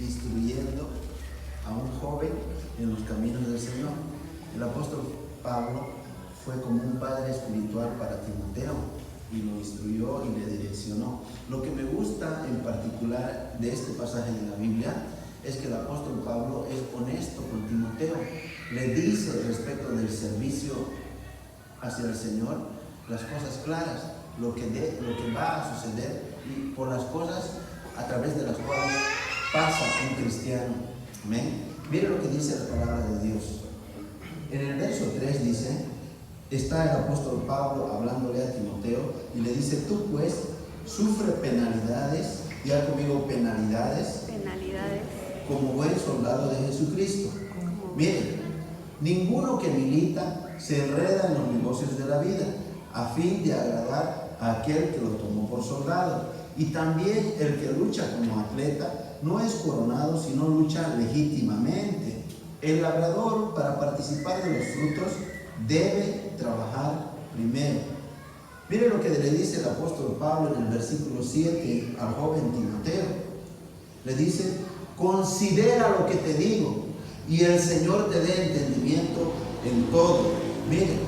instruyendo a un joven en los caminos del Señor. El apóstol Pablo fue como un padre espiritual para Timoteo y lo instruyó y le direccionó. Lo que me gusta en particular de este pasaje de la Biblia es que el apóstol Pablo es honesto con Timoteo. Le dice respecto del servicio hacia el Señor las cosas claras, lo que va a suceder y por las cosas a través de las cuales pasa un cristiano. Amén. Mire lo que dice la palabra de Dios. En el verso 3 dice, está el apóstol Pablo hablándole a Timoteo y le dice, tú pues sufre penalidades, ya conmigo penalidades, como buen soldado de Jesucristo. Mire, ninguno que milita se enreda en los negocios de la vida, a fin de agradar a aquel que lo tomó por soldado. Y también el que lucha como atleta no es coronado, sino lucha legítimamente. El labrador, para participar de los frutos, debe trabajar primero. Mire lo que le dice el apóstol Pablo en el versículo 7 al joven Timoteo. Le dice, considera lo que te digo y el Señor te dé entendimiento en todo. Mire,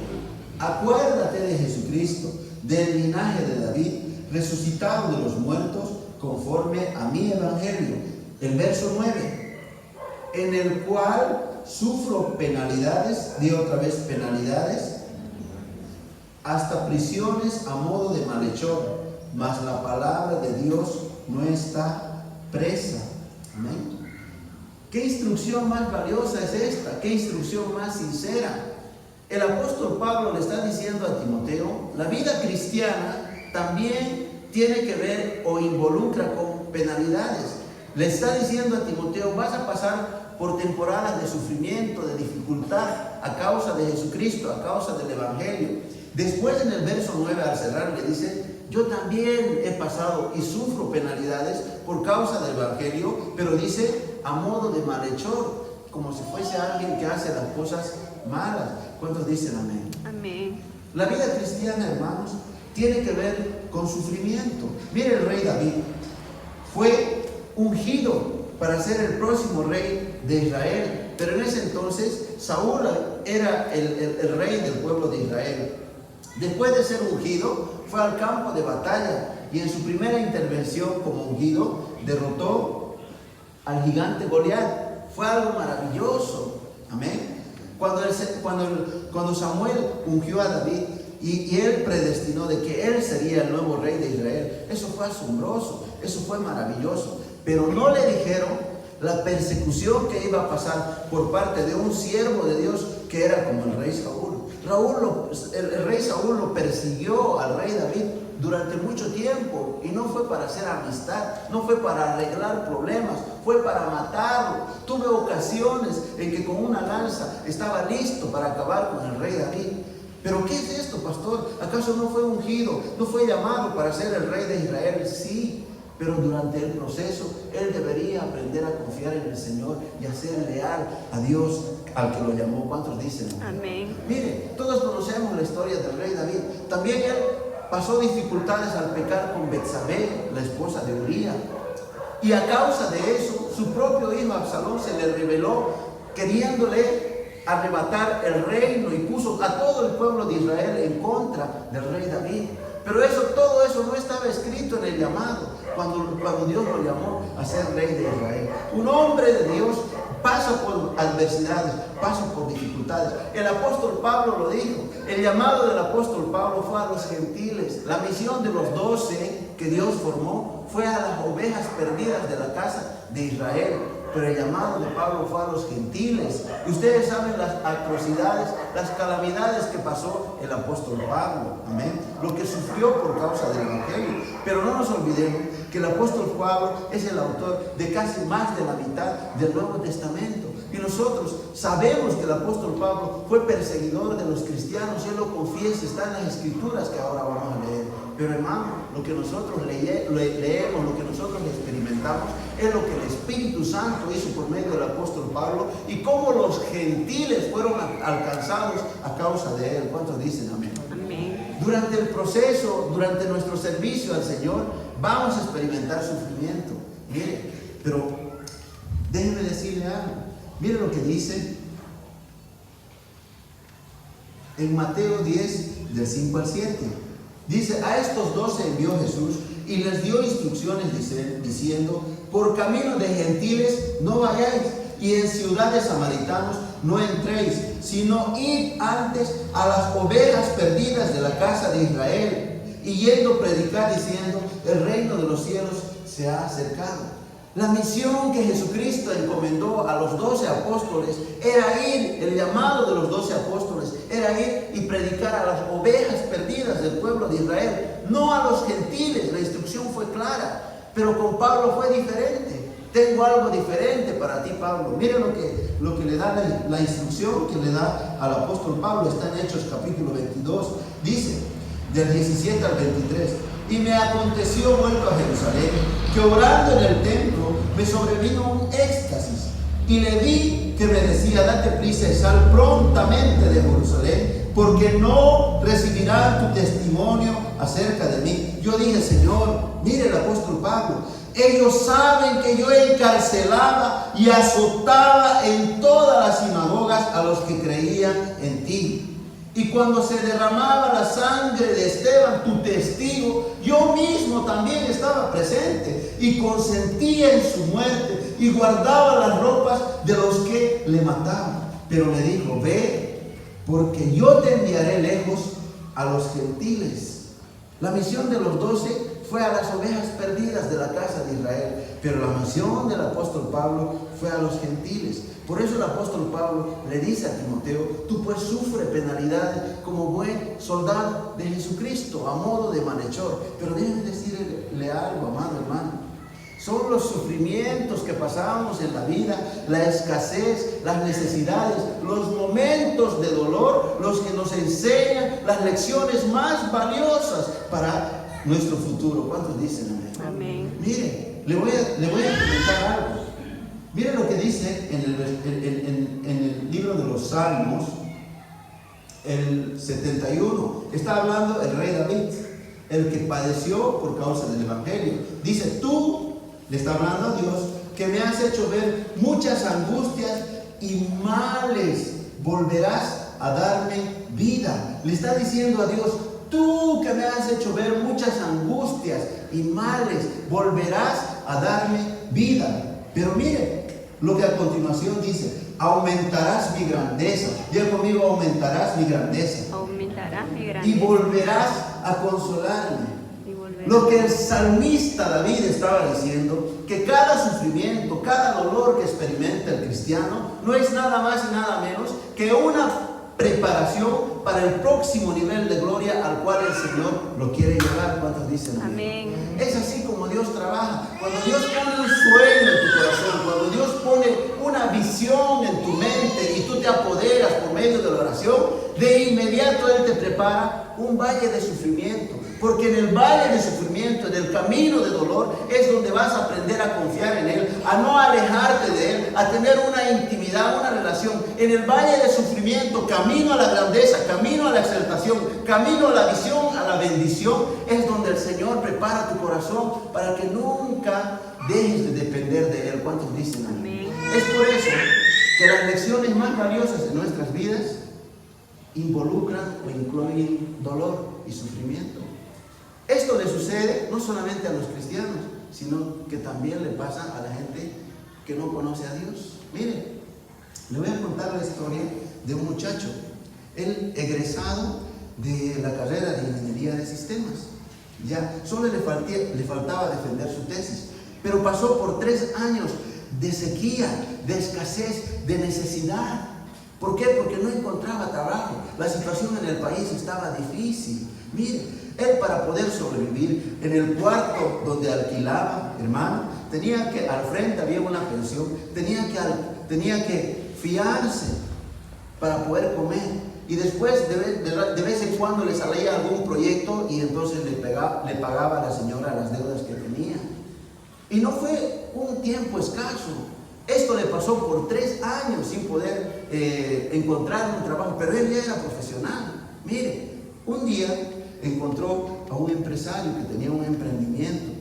acuérdate de Jesucristo, del linaje de David, resucitado de los muertos, conforme a mi evangelio. El verso 9, en el cual sufro penalidades, di otra vez penalidades, hasta prisiones a modo de malhechor, mas la palabra de Dios no está presa. Amén. ¿Qué instrucción más valiosa es esta? ¿Qué instrucción más sincera? El apóstol Pablo le está diciendo a Timoteo, la vida cristiana también tiene que ver o involucra con penalidades. Le está diciendo a Timoteo, vas a pasar por temporadas de sufrimiento, de dificultad, a causa de Jesucristo, a causa del Evangelio. Después en el verso 9 al cerrar le dice, yo también he pasado y sufro penalidades por causa del Evangelio, pero dice, a modo de malhechor, como si fuese alguien que hace las cosas malas. ¿Cuántos dicen amén? Amén. La vida cristiana, hermanos, tiene que ver con sufrimiento. Mire, el rey David fue ungido para ser el próximo rey de Israel, pero en ese entonces Saúl era el rey del pueblo de Israel. Después de ser ungido, fue al campo de batalla y en su primera intervención como ungido derrotó al gigante Goliat. Fue algo maravilloso. Amén. Cuando Samuel ungió a David y él predestinó de que él sería el nuevo rey de Israel, eso fue asombroso, eso fue maravilloso. Pero no le dijeron la persecución que iba a pasar por parte de un siervo de Dios que era como el rey Saúl. El rey Saúl lo persiguió al rey David durante mucho tiempo y no fue para hacer amistad, no fue para arreglar problemas, fue para matarlo. Tuve ocasiones en que con una lanza estaba listo para acabar con el rey David. ¿Pero qué es esto, pastor? ¿Acaso no fue ungido? ¿No fue llamado para ser el rey de Israel? Sí, pero durante el proceso él debería aprender a confiar en el Señor y a ser leal a Dios, al que lo llamó. ¿Cuántos dicen? Amén. Mire, todos conocemos la historia del rey David. También él pasó dificultades al pecar con Betsabé, la esposa de Uría. Y a causa de eso, su propio hijo Absalón se le rebeló, queriéndole arrebatar el reino, y puso a todo el pueblo de Israel en contra del rey David. Pero todo eso no estaba escrito en el llamado, cuando Dios lo llamó a ser rey de Israel. Un hombre de Dios pasa por adversidades, pasa por dificultades. El apóstol Pablo lo dijo. El llamado del apóstol Pablo fue a los gentiles. La misión de los 12 que Dios formó fue a las ovejas perdidas de la casa de Israel. Pero el llamado de Pablo fue a los gentiles. Y ustedes saben las atrocidades, las calamidades que pasó el apóstol Pablo. Amén. Lo que sufrió por causa del Evangelio. Pero no nos olvidemos que el apóstol Pablo es el autor de casi más de la mitad del Nuevo Testamento. Y nosotros sabemos que el apóstol Pablo fue perseguidor de los cristianos. Él lo confiesa, está en las escrituras que ahora vamos a leer. Pero hermano, lo que nosotros leemos, lo que nosotros experimentamos, es lo que el Espíritu Santo hizo por medio del apóstol Pablo y cómo los gentiles fueron alcanzados a causa de él. ¿Cuántos dicen amén? Amén. Durante el proceso, durante nuestro servicio al Señor, vamos a experimentar sufrimiento. Mire, pero Déjeme decirle algo. Mire lo que dice en Mateo 10, del 5 al 7. Dice: a estos 12 envió Jesús y les dio instrucciones diciendo: por camino de gentiles no vayáis, y en ciudades samaritanos no entréis, sino id antes a las ovejas perdidas de la casa de Israel, y yendo predicar diciendo: el reino de los cielos se ha acercado. La misión que Jesucristo encomendó a los 12 apóstoles era ir, el llamado de los 12 apóstoles era ir y predicar a las ovejas perdidas del pueblo de Israel, no a los gentiles. La instrucción fue clara, pero con Pablo fue diferente. Tengo algo diferente para ti, Pablo. Mire lo que le da la instrucción que le da al apóstol Pablo. Está en Hechos capítulo 22. Dice, del 17 al 23: y me aconteció, vuelto a Jerusalén, que orando en el templo me sobrevino un éxtasis, y le vi que me decía: date prisa y sal prontamente de Jerusalén, porque no recibirán tu testimonio acerca de mí. Yo dije: Señor, mire el apóstol Pablo, ellos saben que yo encarcelaba y azotaba en todas las sinagogas a los que creían en ti. Y cuando se derramaba la sangre de Esteban, tu testigo, yo mismo también estaba presente y consentía en su muerte y guardaba las ropas de los que le mataban. Pero le dijo: ve, porque yo te enviaré lejos a los gentiles. La misión de los 12 fue a las ovejas perdidas de la casa de Israel, pero la misión del apóstol Pablo fue a los gentiles. Por eso el apóstol Pablo le dice a Timoteo: tú pues sufre penalidades como buen soldado de Jesucristo, a modo de malhechor. Pero déjenme decirle algo, amado hermano. Son los sufrimientos que pasamos en la vida, la escasez, las necesidades, los momentos de dolor, los que nos enseñan las lecciones más valiosas para nuestro futuro. ¿Cuántos dicen amén? Amén. Mire, le voy a comentar algo. Mire lo que dice en el libro de los Salmos, el 71. Está hablando el rey David, el que padeció por causa del evangelio. Dice: tú, le está hablando a Dios, que me has hecho ver muchas angustias y males, volverás a darme vida. Le está diciendo a Dios: tú que me has hecho ver muchas angustias y males, volverás a darme vida. Pero mire lo que a continuación dice: aumentarás mi grandeza. Diga conmigo: aumentarás mi grandeza. Aumentarás mi grandeza. Y volverás a consolarme. Lo que el salmista David estaba diciendo, que cada sufrimiento, cada dolor que experimenta el cristiano no es nada más y nada menos que una preparación para el próximo nivel de gloria al cual el Señor lo quiere llevar. ¿Cuántos dicen amén? Amén. Es así como Dios trabaja. Cuando Dios pone un sueño en tu corazón, cuando Dios pone una visión en tu mente y tú te apoderas por medio de la oración, de inmediato Él te prepara un valle de sufrimiento. Porque en el valle de sufrimiento, en el camino de dolor, es donde vas a aprender a confiar en Él, a no alejarte de Él, a tener una intimidad, una relación. En el valle de sufrimiento, camino a la grandeza, camino a la exaltación, camino a la visión, a la bendición, es donde el Señor prepara tu corazón para que nunca dejes de depender de Él. ¿Cuántos dicen amén? Es por eso que las lecciones más valiosas de nuestras vidas involucran o incluyen dolor y sufrimiento. Esto le sucede no solamente a los cristianos, sino que también le pasa a la gente que no conoce a Dios. Mire, le voy a contar la historia de un muchacho, él egresado de la carrera de Ingeniería de Sistemas. Ya solo le faltaba defender su tesis, pero pasó por 3 años de sequía, de escasez, de necesidad. ¿Por qué? Porque no encontraba trabajo. La situación en el país estaba difícil. Mire, él, para poder sobrevivir, en el cuarto donde alquilaba, hermano, tenía que, al frente había una pensión, tenía que fiarse para poder comer. Y después de vez en cuando le salía algún proyecto y entonces le pagaba a la señora las deudas que tenía. Y no fue un tiempo escaso. Esto le pasó por 3 años sin poder encontrar un trabajo, pero él ya era profesional. Mire, un día encontró a un empresario que tenía un emprendimiento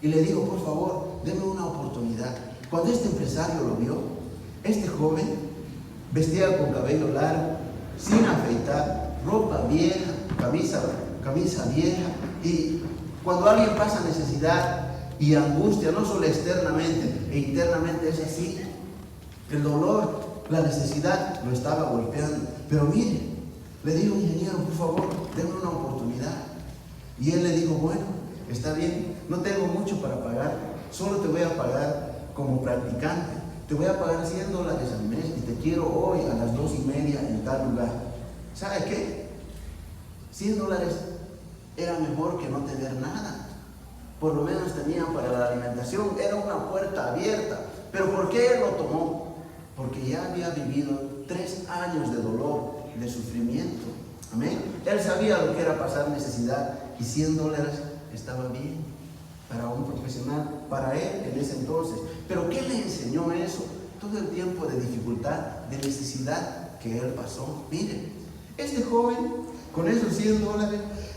y le dijo: por favor, deme una oportunidad. Cuando este empresario lo vio, este joven vestía con cabello largo, sin afeitar, ropa vieja, camisa vieja, y cuando alguien pasa necesidad y angustia, no solo externamente e internamente es así, el dolor, la necesidad lo estaba golpeando. Pero mire, le dijo: ingeniero, por favor, denme una oportunidad. Y él le dijo: bueno, está bien, no tengo mucho para pagar, solo te voy a pagar como practicante, te voy a pagar $100 al mes y te quiero hoy a las 2:30 en tal lugar. ¿Sabe qué? $100 era mejor que no tener nada. Por lo menos tenían para la alimentación, era una puerta abierta. ¿Pero por qué él lo tomó? Porque ya había vivido 3 años de dolor, de sufrimiento. Amén. Él sabía lo que era pasar necesidad y $100 estaba bien para un profesional, para él en ese entonces. Pero ¿qué le enseñó eso? Todo el tiempo de dificultad, de necesidad que él pasó. Mire, este joven con esos $100,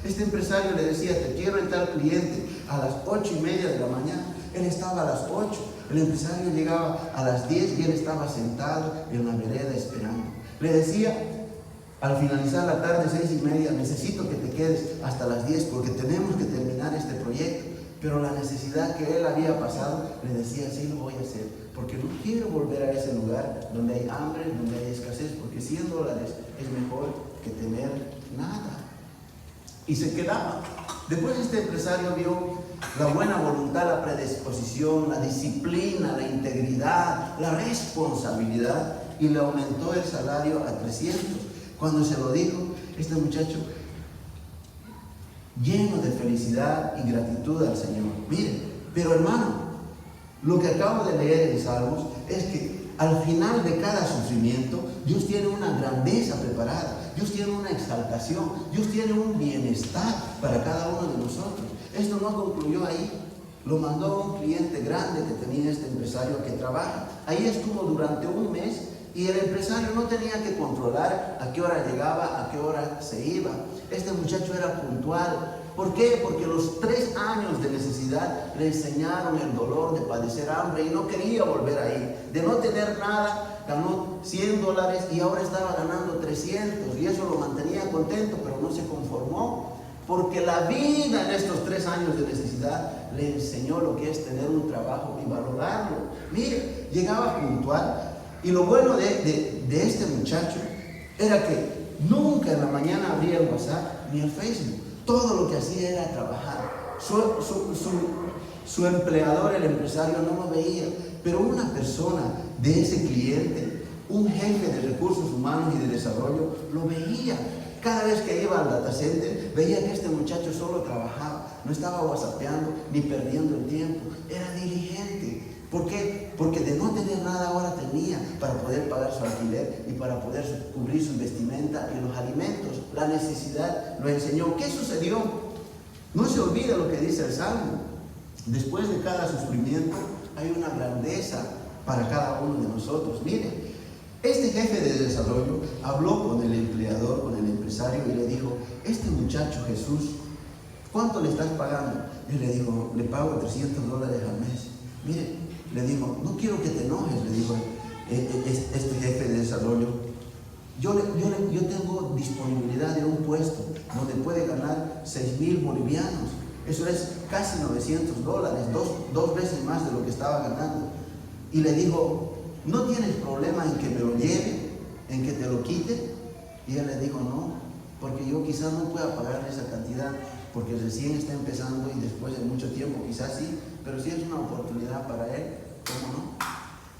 este empresario le decía: te quiero en tal cliente a las 8:30 de la mañana. Él estaba a las 8. El empresario llegaba a las 10 y él estaba sentado en la vereda esperando. Le decía al finalizar la tarde, 6:30, necesito que te quedes hasta las 10 porque tenemos que terminar este proyecto. Pero la necesidad que él había pasado, le decía: sí, lo voy a hacer, porque no quiero volver a ese lugar donde hay hambre, donde hay escasez, porque $100 es mejor que tener nada. Y se quedaba. Después este empresario vio la buena voluntad, la predisposición, la disciplina, la integridad, la responsabilidad, y le aumentó el salario a 300. Cuando se lo dijo, este muchacho, lleno de felicidad y gratitud al Señor. Mire, pero hermano, lo que acabo de leer en Salmos es que al final de cada sufrimiento, Dios tiene una grandeza preparada, Dios tiene una exaltación, Dios tiene un bienestar para cada uno de nosotros. Esto no concluyó ahí. Lo mandó a un cliente grande que tenía este empresario que trabaja. Ahí estuvo durante un mes y el empresario no tenía que controlar a qué hora llegaba, a qué hora se iba. Este muchacho era puntual. ¿Por qué? Porque los 3 años de necesidad le enseñaron el dolor de padecer hambre y no quería volver ahí. De no tener nada, ganó $100 y ahora estaba ganando 300 y eso lo mantenía contento, pero no se conformó. Porque la vida en estos 3 años de necesidad le enseñó lo que es tener un trabajo y valorarlo. Mire, llegaba puntual. Y lo bueno de este muchacho era que nunca en la mañana abría el WhatsApp ni el Facebook. Todo lo que hacía era trabajar. Su empleador, el empresario, no lo veía. Pero una persona de ese cliente, un jefe de recursos humanos y de desarrollo, lo veía. Cada vez que iba al data center, veía que este muchacho solo trabajaba. No estaba whatsappeando ni perdiendo el tiempo. Era diligente. ¿Por qué? Porque de no tener nada ahora tenía para poder pagar su alquiler y para poder cubrir su vestimenta y los alimentos. La necesidad lo enseñó. ¿Qué sucedió? No se olvide lo que dice el Salmo. Después de cada sufrimiento hay una grandeza para cada uno de nosotros. Mire, este jefe de desarrollo habló con el empleador, con el empresario y le dijo: este muchacho Jesús, ¿cuánto le estás pagando? Y le dijo: le pago $300 al mes. Mire, le dijo: no quiero que te enojes, le dijo este jefe de desarrollo. Yo tengo disponibilidad de un puesto donde puede ganar 6,000 bolivianos. Eso es casi $900, dos veces más de lo que estaba ganando. Y le dijo: ¿no tienes problema en que me lo lleve, en que te lo quite? Y él le dijo: no, porque yo quizás no pueda pagar esa cantidad, porque recién está empezando y después de mucho tiempo quizás sí, pero si es una oportunidad para él, ¿cómo no?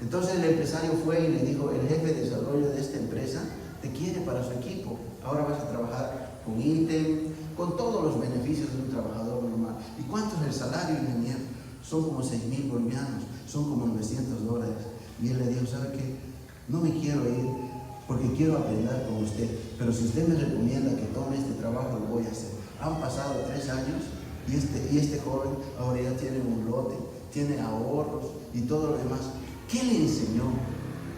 Entonces el empresario fue y le dijo: el jefe de desarrollo de esta empresa te quiere para su equipo, ahora vas a trabajar con ítem, con todos los beneficios de un trabajador normal. ¿Y cuánto es el salario, ingeniero? Son como 6,000 bolivianos, son como $900. Y él le dijo: ¿sabe qué? No me quiero ir porque quiero aprender con usted, pero si usted me recomienda que tome este trabajo, lo voy a hacer. Han pasado 3 años y este joven ahora ya tiene un lote, tiene ahorros y todo lo demás. ¿Qué le enseñó?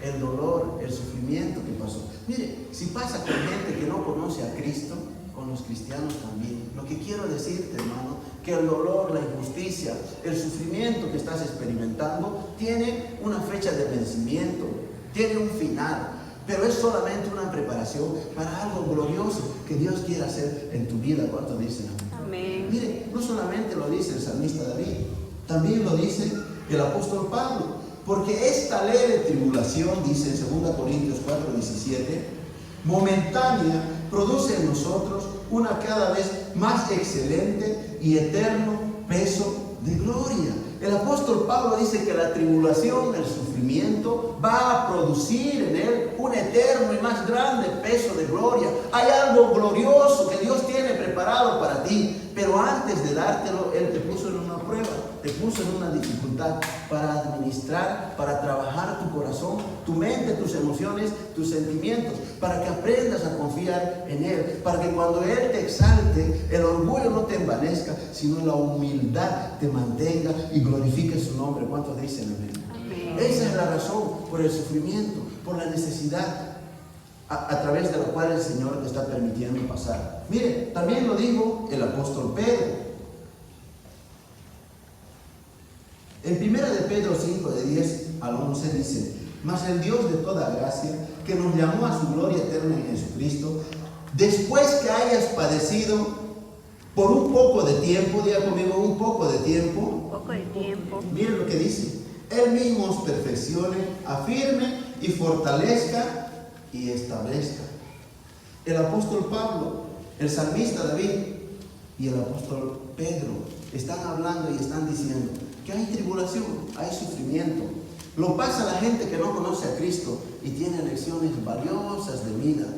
El dolor, el sufrimiento que pasó. Mire, si pasa con gente que no conoce a Cristo, con los cristianos también. Lo que quiero decirte, hermano, que el dolor, la injusticia, el sufrimiento que estás experimentando tiene una fecha de vencimiento, tiene un final, pero es solamente una preparación para algo glorioso que Dios quiere hacer en tu vida. ¿Cuánto dicen? Amén. Mire, no solamente lo dice el salmista David, también lo dice el apóstol Pablo, porque esta leve tribulación, dice en 2 Corintios 4:17, momentánea, produce en nosotros una cada vez más excelente y eterno peso de gloria. El apóstol Pablo dice que la tribulación, el sufrimiento, va a producir en él un eterno y más grande peso de gloria. Hay algo glorioso que Dios tiene preparado para ti, pero antes de dártelo, Él te puso en una prueba, te puso en una dificultad para administrar, para trabajar tu corazón, tu mente, tus emociones, tus sentimientos, para que aprendas a confiar en Él, para que cuando Él te exalte, el orgullo no te envanezca, sino la humildad te mantenga y glorifique su nombre. ¿Cuántos dicen amén? Amén. Esa es la razón por el sufrimiento, por la necesidad a través de la cual el Señor te está permitiendo pasar. Mire, también lo dijo el apóstol Pedro. En 1 de Pedro 5, de 10 al 11 dice: mas el Dios de toda gracia, que nos llamó a su gloria eterna en Jesucristo, después que hayas padecido por un poco de tiempo, diga conmigo, un poco de tiempo. Un poco de tiempo. Miren lo que dice: Él mismo os perfeccione, afirme y fortalezca y establezca. El apóstol Pablo, el salmista David y el apóstol Pedro están hablando y están diciendo que hay tribulación, hay sufrimiento. Lo pasa la gente que no conoce a Cristo y tiene lecciones valiosas de vida,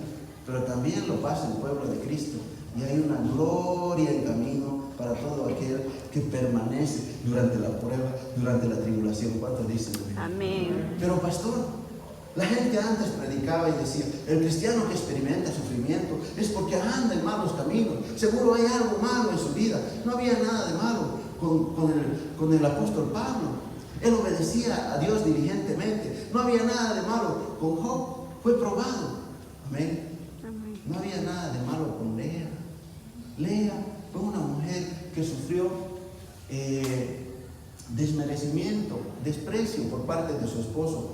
pero también lo pasa el pueblo de Cristo y hay una gloria en camino para todo aquel que permanece durante la prueba, durante la tribulación. ¿Cuántos dicen? Amén. Pero pastor, la gente antes predicaba y decía: el cristiano que experimenta sufrimiento es porque anda en malos caminos, seguro hay algo malo en su vida. No había nada de malo con el apóstol Pablo. Él obedecía a Dios diligentemente. No había nada de malo con Job, fue probado. Amén. Amén. No había nada de malo con Lea. Lea fue una mujer que sufrió desmerecimiento, desprecio por parte de su esposo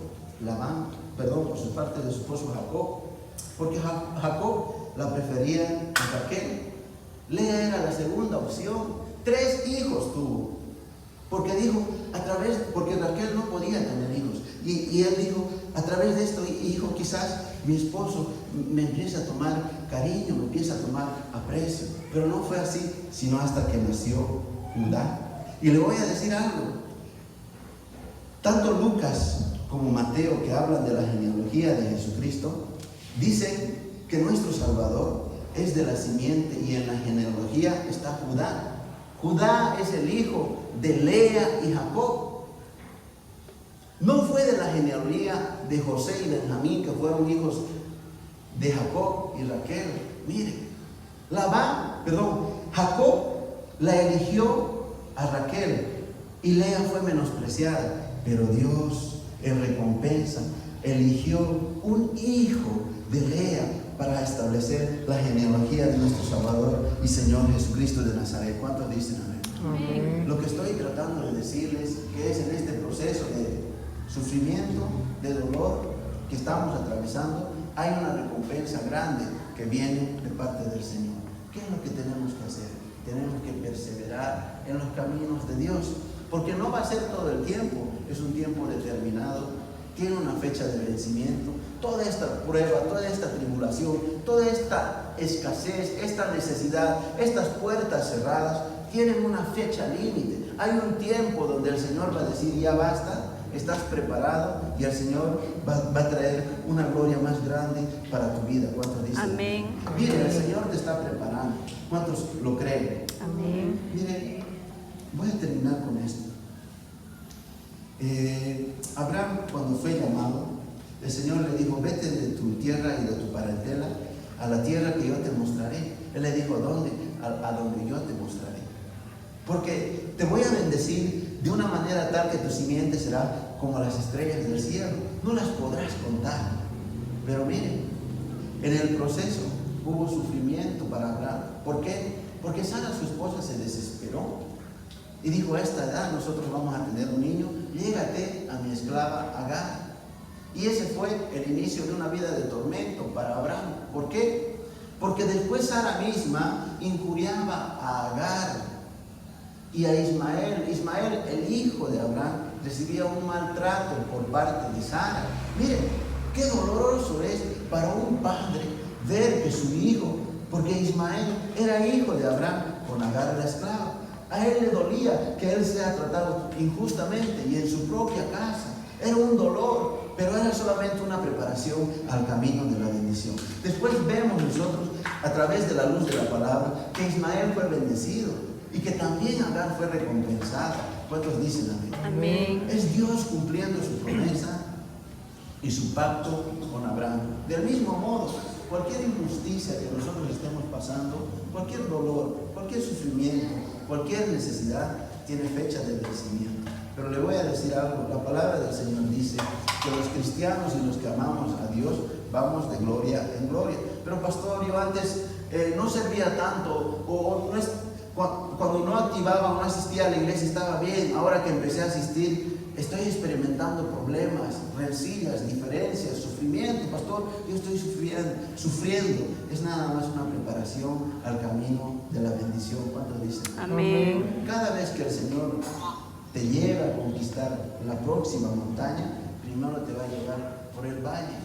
por parte de su esposo Jacob, porque Jacob la prefería a Raquel. Lea era la segunda opción. 3 hijos tuvo, porque dijo, porque Raquel no podía tener hijos, y él dijo: a través de esto, hijo, quizás mi esposo me empiece a tomar cariño, me empiece a tomar aprecio. Pero no fue así, sino hasta que nació Judá. Y le voy a decir algo: tanto Lucas como Mateo, que hablan de la genealogía de Jesucristo, dicen que nuestro Salvador es de la simiente, y en la genealogía está Judá. Judá es el hijo de Lea y Jacob. No fue de la genealogía de José y Benjamín, que fueron hijos de Jacob y Raquel. Mire, Jacob la eligió a Raquel y Lea fue menospreciada, pero Dios en recompensa eligió un hijo de Lea para establecer la genealogía de nuestro Salvador y Señor Jesucristo de Nazaret. ¿Cuántos dicen amén? Amén. Lo que estoy tratando de decirles que es en este proceso de sufrimiento, de dolor que estamos atravesando, hay una recompensa grande que viene de parte del Señor. ¿Qué es lo que tenemos que hacer? Tenemos que perseverar en los caminos de Dios, porque no va a ser todo el tiempo, es un tiempo determinado, tiene una fecha de vencimiento. Toda esta prueba, toda esta tribulación, toda esta escasez, esta necesidad, estas puertas cerradas, tienen una fecha límite. Hay un tiempo donde el Señor va a decir: ya basta, estás preparado, y el Señor va a traer una gloria más grande para tu vida. ¿Cuántos dicen? Amén. Mire, el Señor te está preparando. ¿Cuántos lo creen? Amén. Mire, voy a terminar con esto. Abraham, cuando fue llamado, el Señor le dijo: vete de tu tierra y de tu parentela a la tierra que yo te mostraré. Él le dijo: ¿dónde? A donde yo te mostraré. Porque te voy a bendecir de una manera tal que tu simiente será como las estrellas del cielo. No las podrás contar. Pero miren, en el proceso hubo sufrimiento para Abraham. ¿Por qué? Porque Sara, su esposa, se desesperó y dijo: a esta edad nosotros vamos a tener un niño, llégate a mi esclava Agar. Y ese fue el inicio de una vida de tormento para Abraham. ¿Por qué? Porque después Sara misma injuriaba a Agar y a Ismael. Ismael, el hijo de Abraham, recibía un maltrato por parte de Sara. Miren, qué doloroso es para un padre ver que su hijo, porque Ismael era hijo de Abraham con Agar la esclava, a él le dolía que él sea tratado injustamente y en su propia casa. Era un dolor, pero era solamente una preparación al camino de la bendición. Después vemos nosotros, a través de la luz de la palabra, que Ismael fue bendecido y que también Agar fue recompensada. ¿Cuántos dicen amén? Amén. Es Dios cumpliendo su promesa y su pacto con Abraham. Del mismo modo, cualquier injusticia que nosotros estemos pasando, cualquier dolor, cualquier sufrimiento, cualquier necesidad, tiene fecha de vencimiento. Pero le voy a decir algo: la palabra del Señor dice que los cristianos y los que amamos a Dios vamos de gloria en gloria. Pero pastor, yo antes no servía tanto, o no es, cuando no activaba o no asistía a la iglesia estaba bien. Ahora que empecé a asistir, estoy experimentando problemas, rencillas, diferencias, sufrimiento. Pastor, yo estoy sufriendo. Es nada más una preparación al camino de la bendición. ¿Cuántos dicen? Amén. Cada vez que el Señor te lleva a conquistar la próxima montaña, primero te va a llevar por el valle.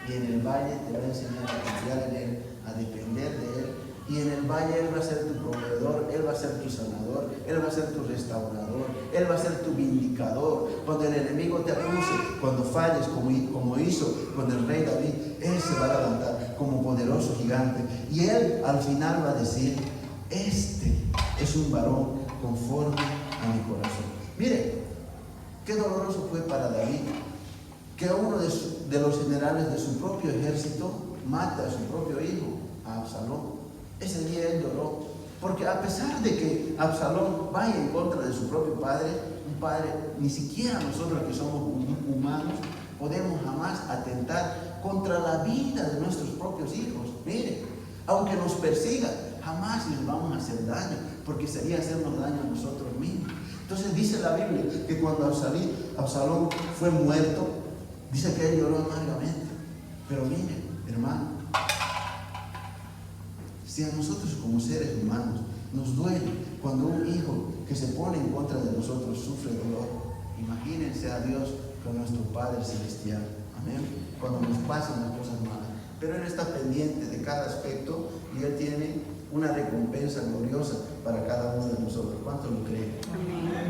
Y en el valle te va a enseñar a confiar en Él, a depender de Él. Y en el valle Él va a ser tu proveedor, Él va a ser tu sanador, Él va a ser tu restaurador, Él va a ser tu vindicador. Cuando el enemigo te acuse, cuando falles, como hizo con el rey David, Él se va a levantar como poderoso gigante. Y Él al final va a decir: este es un varón conforme a mi corazón. Mire, qué doloroso fue para David que uno de los generales de su propio ejército mate a su propio hijo, a Absalón. Ese día él lloró, porque a pesar de que Absalón vaya en contra de su propio padre, un padre, ni siquiera nosotros que somos humanos podemos jamás atentar contra la vida de nuestros propios hijos. Mire, aunque nos persigan, jamás les vamos a hacer daño, porque sería hacernos daño a nosotros mismos. Entonces dice la Biblia que cuando Absalón fue muerto, dice que él lloró amargamente. Pero mire, hermano, si a nosotros como seres humanos nos duele cuando un hijo que se pone en contra de nosotros sufre dolor, imagínense a Dios con nuestro Padre Celestial. Amén. Cuando nos pasan las cosas malas. Pero Él está pendiente de cada aspecto y Él tiene una recompensa gloriosa para cada uno de nosotros. ¿Cuánto lo creen? Amén.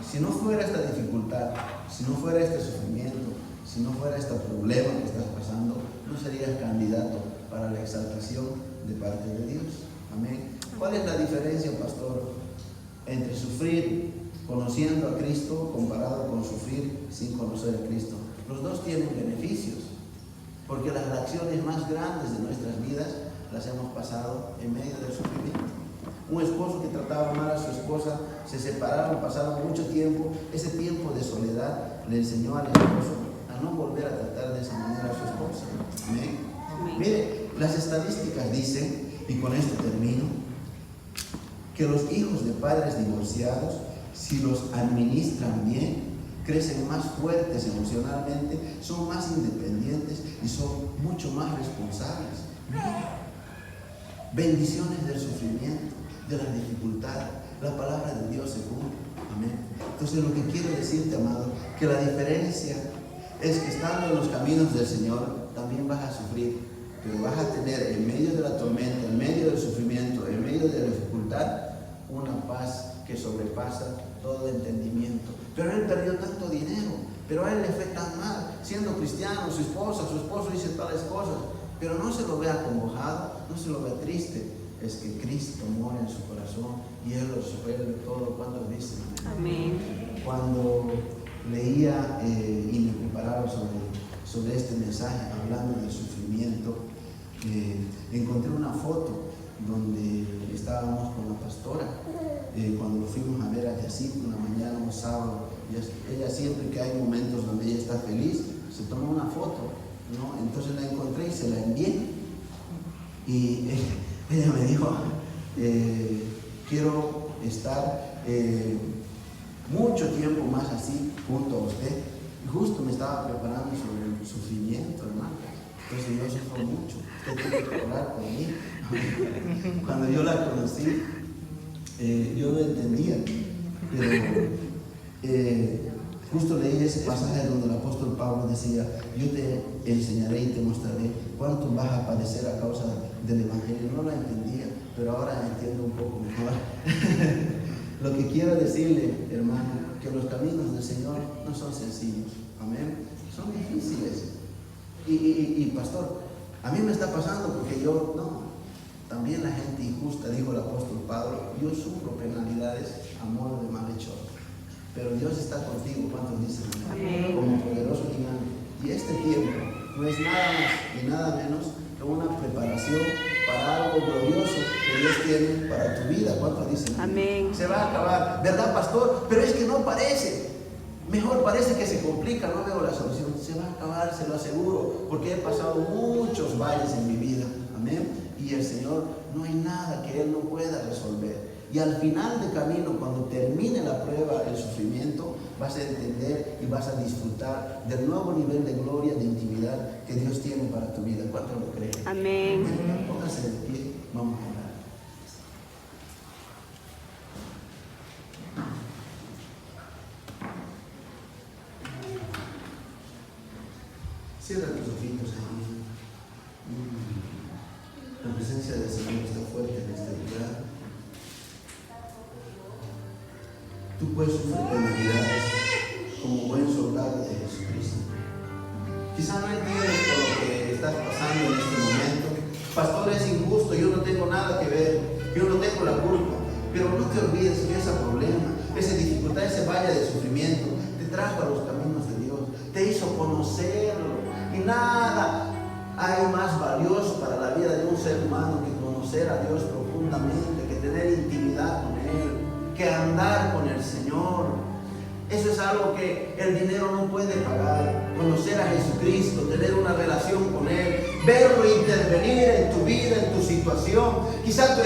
Si no fuera esta dificultad, si no fuera este sufrimiento, si no fuera este problema que estás pasando, no serías candidato para la exaltación de parte de Dios. Amén. ¿Cuál es la diferencia, pastor, entre sufrir conociendo a Cristo comparado con sufrir sin conocer a Cristo? Los dos tienen beneficios, porque las acciones más grandes de nuestras vidas las hemos pasado en medio del sufrimiento. Un esposo que trataba mal a su esposa, se separaron, pasaron mucho tiempo. Ese tiempo de soledad le enseñó al esposo a no volver a tratar de esa manera a su esposa. Amén. Amén. Mire, las estadísticas dicen, y con esto termino, que los hijos de padres divorciados, si los administran bien, crecen más fuertes emocionalmente, son más independientes y son mucho más responsables. Bendiciones del sufrimiento, de las dificultades, la palabra de Dios se cumple. Amén. Entonces lo que quiero decirte, amado, que la diferencia es que estando en los caminos del Señor también vas a sufrir, pero vas a tener en medio de la tormenta, en medio del sufrimiento, en medio de la dificultad, una paz que sobrepasa todo entendimiento. Pero él perdió tanto dinero, pero a él le fue tan mal, siendo cristiano, su esposo dice tales cosas, pero no se lo ve acongojado, no se lo ve triste. Es que Cristo mora en su corazón y Él lo supera todo. ¿Cuántos dicen? Amén. Cuando leía y me preparaba sobre este mensaje, hablando del sufrimiento, encontré una foto donde estábamos con la pastora, cuando lo fuimos a ver a Jacinto una mañana, un sábado. Ella siempre que hay momentos donde ella está feliz, se toma una foto, ¿no? Entonces la encontré y se la envié. Y ella me dijo, quiero estar mucho tiempo más así junto a usted. Y justo me estaba preparando sobre el sufrimiento, hermano. Entonces yo sufro mucho. Usted tiene que orar por mí. Cuando yo la conocí, yo no entendía. Pero justo leí ese pasaje donde el apóstol Pablo decía, yo te enseñaré y te mostraré cuánto vas a padecer a causa del evangelio. No lo entendía, pero ahora entiendo un poco mejor. Lo que quiero decirle, hermano, que los caminos del Señor no son sencillos, amén, son difíciles. Y pastor, a mí me está pasando porque yo, no, también la gente injusta, dijo el apóstol Pablo, yo sufro penalidades a modo de malhechor, pero Dios está contigo. ¿Cuántos dicen? Amén. Como poderoso gigante. Y este tiempo no es nada más y nada menos que una preparación para algo glorioso que Dios tiene para tu vida. ¿Cuántos dicen? Amén. Se va a acabar, ¿verdad, pastor? Pero es que no parece. Mejor parece que se complica, no veo la solución. Se va a acabar, se lo aseguro, porque he pasado muchos valles en mi vida. Amén. Y el Señor, no hay nada que Él no pueda resolver. Y al final del camino, cuando termine la prueba, el sufrimiento, vas a entender y vas a disfrutar del nuevo nivel de gloria, de intimidad que Dios tiene para tu vida. ¿Cuánto lo creen? Amén. Pónganse de pie, vamos a orar. Cierra tus ojitos ahí. La presencia del Señor está fuerte en este lugar. Tú puedes sufrir penalidades como buen soldado de Jesucristo. Quizá no entiendes por lo que estás pasando en este momento. Pastor, es injusto, yo no tengo nada que ver, yo no tengo la culpa. Pero no te olvides que ese problema, esa dificultad, ese valle de sufrimiento, te trajo a los caminos de Dios, te hizo conocerlo. Y nada hay más valioso para la vida de un ser humano que conocer a Dios profundamente, que tener intimidad con Él, que andar con el Señor. Eso es algo que el dinero no puede pagar. Conocer a Jesucristo, tener una relación con Él, verlo intervenir en tu vida, en tu situación. Quizá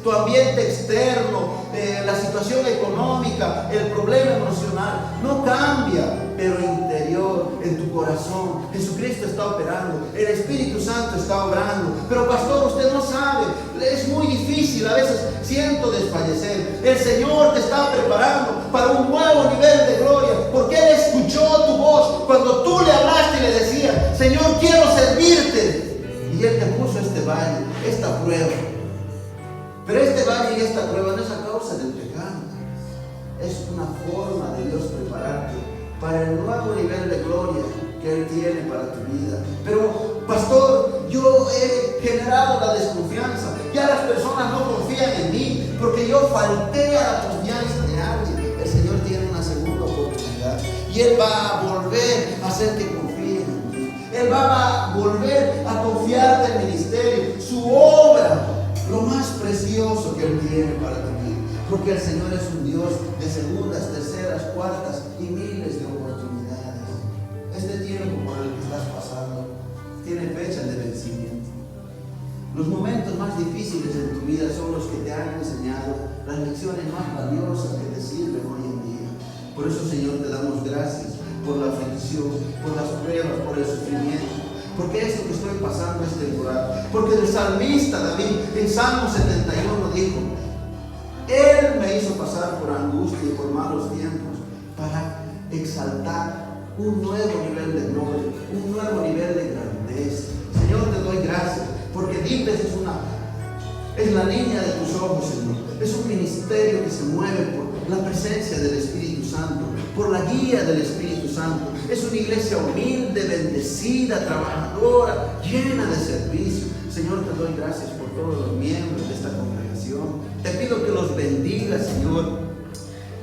tu ambiente externo, la situación económica, el problema emocional no cambia, pero interior, en tu corazón, Jesucristo está operando, el Espíritu Santo está obrando. Pero pastor, usted no sabe, es muy difícil, a veces siento desfallecer. El Señor te está preparando para un nuevo nivel de gloria, porque Él escuchó tu voz cuando tú le hablaste y le decías, Señor, quiero servirte. Y Él te puso este valle, esta prueba. Pero este valle y esta prueba no es a causa del pecado, es una forma de Dios prepararte para el nuevo nivel de gloria que Él tiene para tu vida. Pero pastor, yo he generado la desconfianza, ya las personas no confían en mí porque yo falté a la confianza de alguien. El Señor tiene una segunda oportunidad y Él va a volver a hacer que confíen en ti. Él va a volver a confiarte el ministerio, su obra, lo más precioso que Él tiene para tu vida, porque el Señor es un Dios de segundas, terceras, cuartas y miles de oportunidades. Este tiempo por el que estás pasando tiene fecha de vencimiento. Los momentos más difíciles en tu vida son los que te han enseñado las lecciones más valiosas que te sirven hoy en día. Por eso, Señor, te damos gracias por la aflicción, por las pruebas, por el sufrimiento, porque esto que estoy pasando es temporal. Porque el salmista David en Salmo 71 dijo, Él me hizo pasar por angustia y por malos tiempos para exaltar un nuevo nivel de gloria, un nuevo nivel de grandeza. Señor, te doy gracias porque Dimples es la niña de tus ojos, Señor. Es un ministerio que se mueve por la presencia del Espíritu Santo, por la guía del Espíritu Santo. Es una iglesia humilde, bendecida, trabajadora, llena de servicio. Señor, te doy gracias por todos los miembros de esta congregación. Te pido que los bendiga, Señor.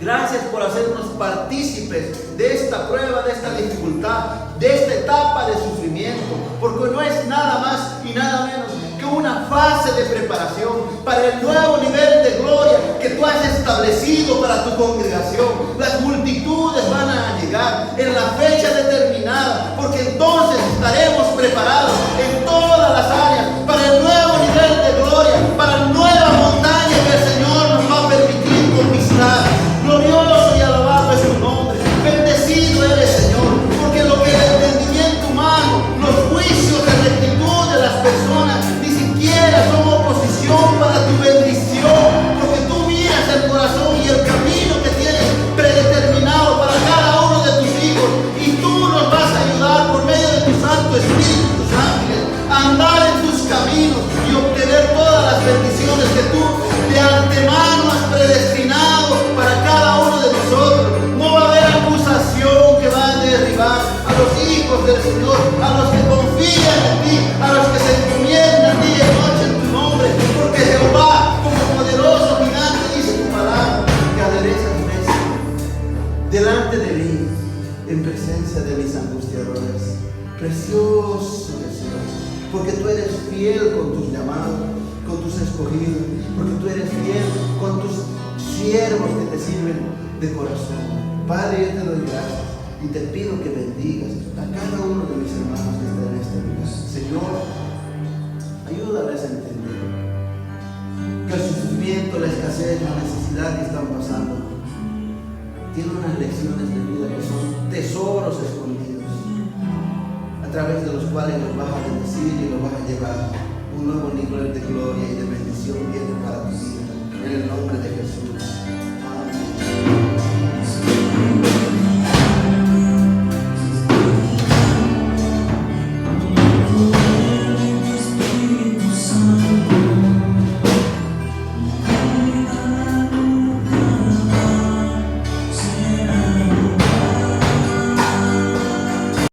Gracias por hacernos partícipes de esta prueba, de esta dificultad, de esta etapa de sufrimiento, porque no es nada más y nada menos que una fase de preparación para el nuevo nivel de gloria que tú has establecido para tu congregación. Las multitudes van a llegar en la fecha determinada, porque entonces estaremos preparados en todas las áreas para el nuevo nivel del Señor, a los que confían en ti, a los que se encomiendan día y noche en tu nombre, porque Jehová, como poderoso gigante, dice tu palabra, que aderezas mesa delante de mí, en presencia de mis angustiadores. Precioso Jesús, porque tú eres fiel con tus llamados, con tus escogidos, porque tú eres fiel con tus siervos que te sirven de corazón. Padre, yo te doy gracias y te pido que bendigas a cada uno de mis hermanos que están en este lugar. Señor, ayúdales a entender que el sufrimiento, la escasez, la necesidad que están pasando tiene unas lecciones de vida que son tesoros escondidos, a través de los cuales los vas a bendecir y los vas a llevar un nuevo nivel de gloria y de bendición viene para tu vida.